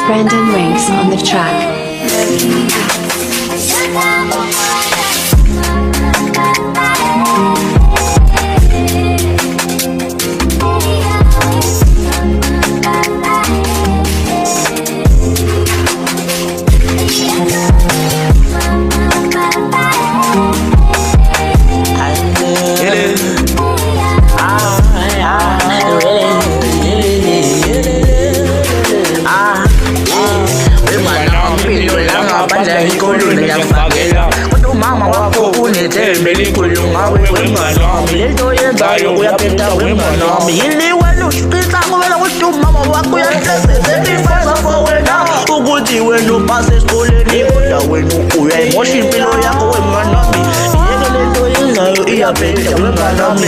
Brandon Ranks on the track. Ukuthi wena upase esikoleni kodwa wena uya emotion impilo yakho wemngani wami. Yeke lento yenzayo iyaphetha wemngani wami.